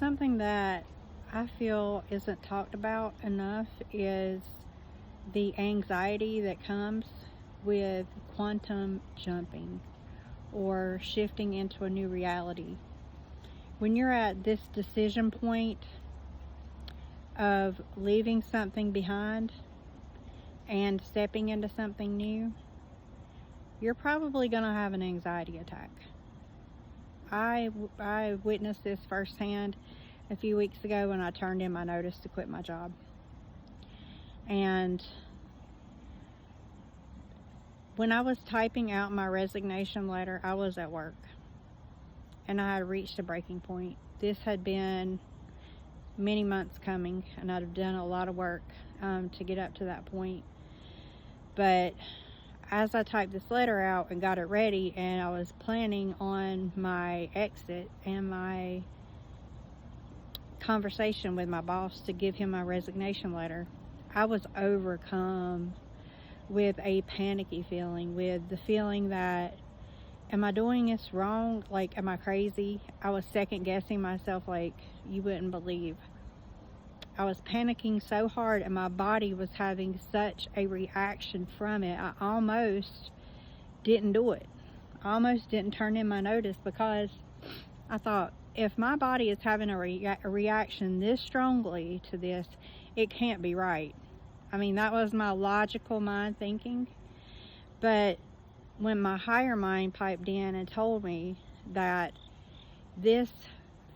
Something that I feel isn't talked about enough is the anxiety that comes with quantum jumping or shifting into a new reality. When you're at this decision point of leaving something behind and stepping into something new, you're probably going to have an anxiety attack. I witnessed this firsthand a few weeks ago when I turned in my notice to quit my job. And when I was typing out my resignation letter, I was at work and I had reached a breaking point. This had been many months coming, and I'd have done a lot of work to get up to that point. But as I typed this letter out and got it ready, and I was planning on my exit and my conversation with my boss to give him my resignation letter, I was overcome with a panicky feeling, with the feeling that, am I doing this wrong? Like, am I crazy? I was second guessing myself like you wouldn't believe. I was panicking so hard, and my body was having such a reaction from it. I almost didn't do it. I almost didn't turn in my notice, because I thought, if my body is having a reaction this strongly to this, it can't be right. I mean, that was my logical mind thinking. But when my higher mind piped in and told me that this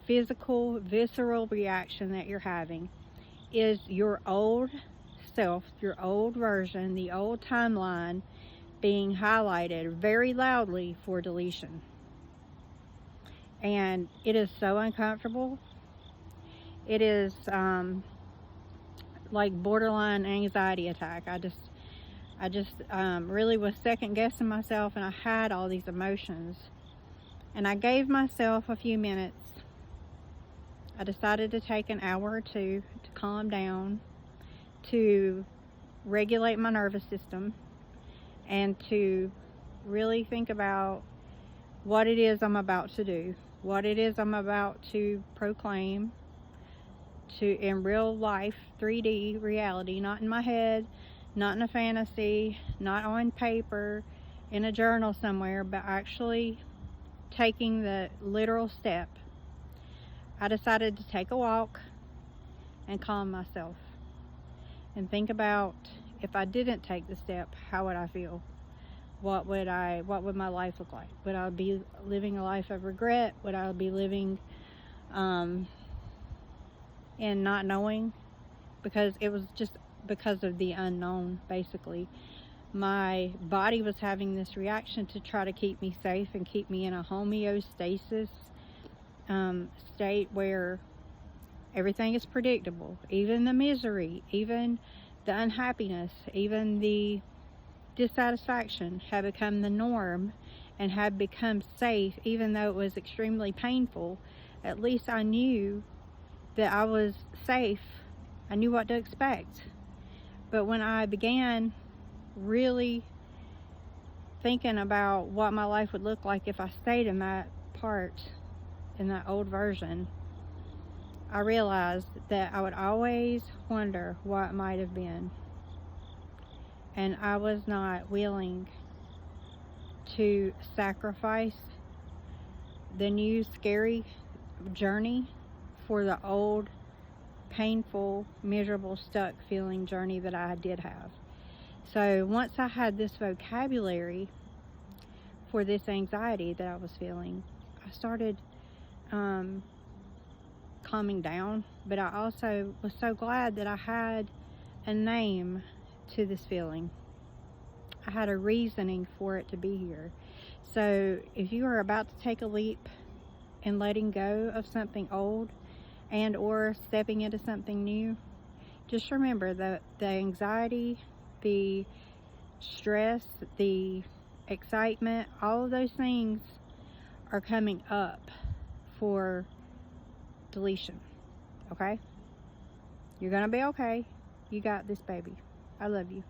physical, visceral reaction that you're having is your old self, your old version, the old timeline being highlighted very loudly for deletion. And it is so uncomfortable. It is like borderline anxiety attack. I just really was second guessing myself, and I had all these emotions. And I gave myself a few minutes. I decided to take an hour or two to calm down, to regulate my nervous system, and to really think about what it is I'm about to do, what it is I'm about to proclaim to in real life, 3D reality, not in my head, not in a fantasy, not on paper, in a journal somewhere, but actually taking the literal step. I decided to take a walk and calm myself and think about, if I didn't take the step, how would I feel? What would my life look like? Would I be living a life of regret? Would I be living in not knowing? Because it was just because of the unknown, basically. My body was having this reaction to try to keep me safe and keep me in a homeostasis state where everything is predictable. Even the misery, even the unhappiness, even the dissatisfaction had become the norm and had become safe. Even though it was extremely painful, at least I knew that I was safe. I knew what to expect. But when I began really thinking about what my life would look like if I stayed in that part, in that old version, I realized that I would always wonder what might have been. And I was not willing to sacrifice the new scary journey for the old, painful, miserable, stuck feeling journey that I did have. So once I had this vocabulary for this anxiety that I was feeling, I started calming down. But I also was so glad that I had a name to this feeling. I had a reasoning for it to be here. So if you are about to take a leap in letting go of something old and or stepping into something new, just remember that the anxiety, the stress, the excitement, all of those things are coming up for deletion. Okay? You're gonna be okay. You got this, baby. I love you.